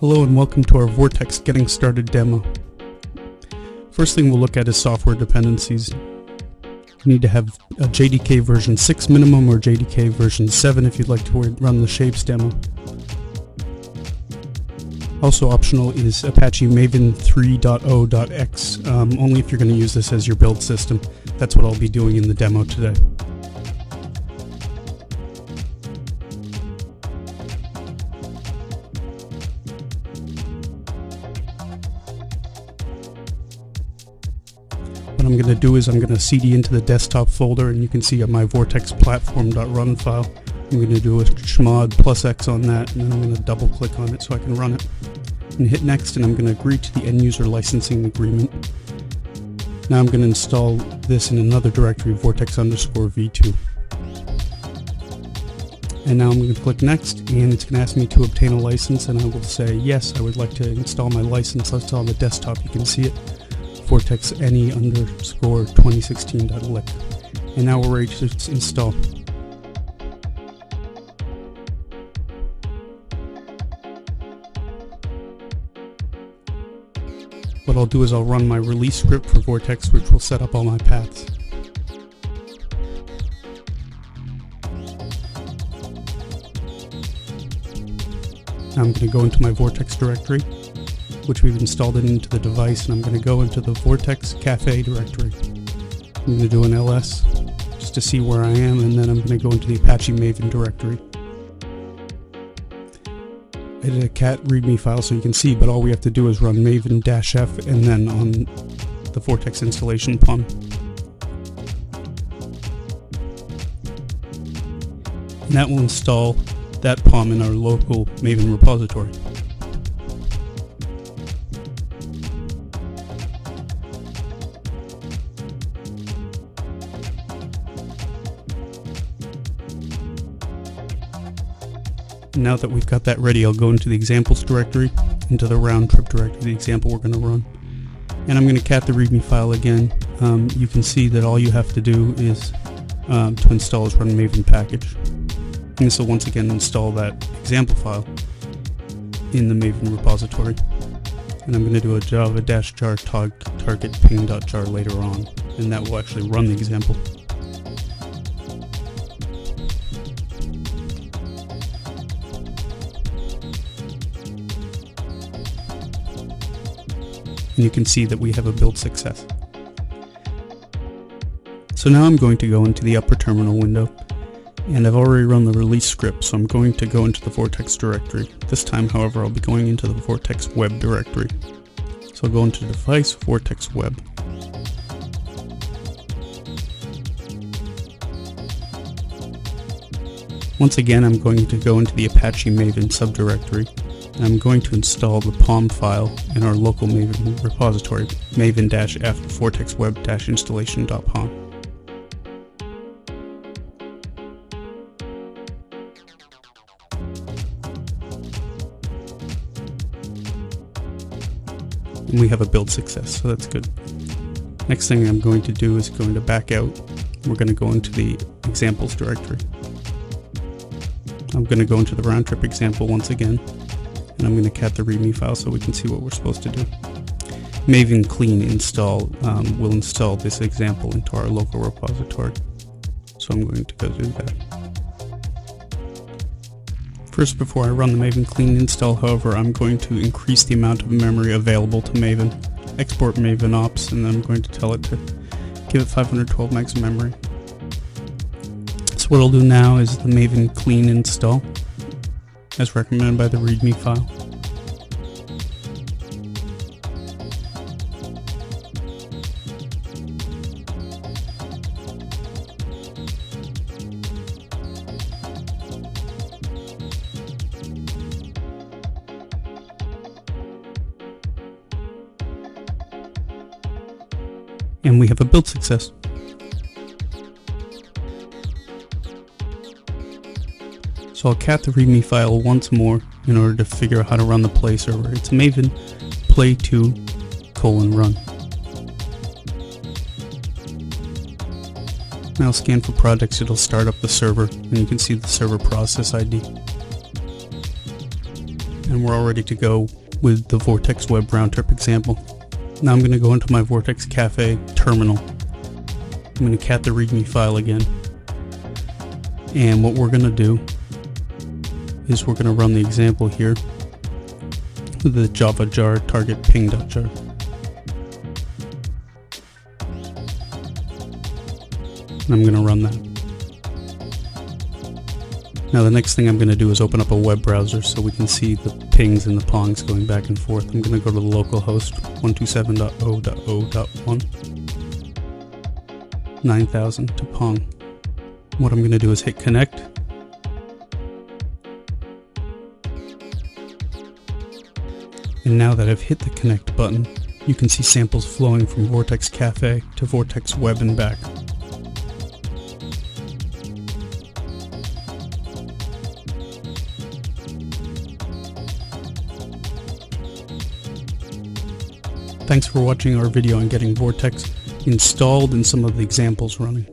Hello and welcome to our Vortex Getting Started demo. First thing we'll look at is software dependencies. You need to have a JDK version 6 minimum or JDK version 7 if you'd like to run the Shapes demo. Also optional is Apache Maven 3.0.x, only if you're going to use this as your build system. That's what I'll be doing in the demo today. What I'm going to do is I'm going to cd into the desktop folder, and you can see my Vortex platform.run file. I'm going to do a chmod +x on that, and then I'm going to double click on it so I can run it. And hit next, and I'm going to agree to the end user licensing agreement. Now I'm going to install this in another directory, vortex_v2. And now I'm going to click next, and it's going to ask me to obtain a license, and I will say yes, I would like to install my license. That's on the desktop, you can see it. Vortex any_2016.elect. And now we're ready to install. What I'll do is I'll run my release script for Vortex, which will set up all my paths. Now I'm going to go into my Vortex directory, which we've installed it into the device, and I'm going to go into the Vortex Cafe directory. I'm going to do an ls just to see where I am, and then I'm going to go into the Apache Maven directory. I did a cat readme file so you can see, but all we have to do is run maven-f and then on the Vortex installation POM. And that will install that POM in our local Maven repository. Now that we've got that ready, I'll go into the examples directory, into the round trip directory, the example we're going to run. And I'm going to cat the readme file again. You can see that all you have to do is to install is run maven package. And this will once again install that example file in the Maven repository. And I'm going to do a java-jar target ping.jar later on, and that will actually run the example. And you can see that we have a build success. So now I'm going to go into the upper terminal window, and I've already run the release script, so I'm going to go into the Vortex directory. This time, however, I'll be going into the Vortex web directory. So I'll go into device, Vortex web. Once again, I'm going to go into the Apache Maven subdirectory. And I'm going to install the POM file in our local Maven repository, maven-f vortexweb-installation.pom. And we have a build success, so that's good. Next thing I'm going to do is going to back out. We're going to go into the examples directory. I'm going to go into the round trip example once again. And I'm going to cat the readme file so we can see what we're supposed to do. Maven clean install will install this example into our local repository. So I'm going to go do that. First, before I run the Maven clean install, however, I'm going to increase the amount of memory available to Maven. Export Maven ops, and then I'm going to tell it to give it 512 megs of memory. So what I'll do now is the Maven clean install, as recommended by the readme file. And we have a build success. So I'll cat the readme file once more in order to figure out how to run the play server. It's maven play2:run. Now scan for projects, it'll start up the server, and you can see the server process ID. and we're all ready to go with the Vortex web round trip example. Now I'm going to go into my Vortex Cafe terminal. I'm going to cat the README file again. And what we're going to do is we're going to run the example here with the Java jar target ping.jar. And I'm going to run that. Now the next thing I'm going to do is open up a web browser so we can see the pings and the pongs going back and forth. I'm going to go to the local host 127.0.0.1 9000 to pong. What I'm going to do is hit connect. And now that I've hit the connect button, you can see samples flowing from Vortex Cafe to Vortex Web and back. Thanks for watching our video on getting Vortex installed and some of the examples running.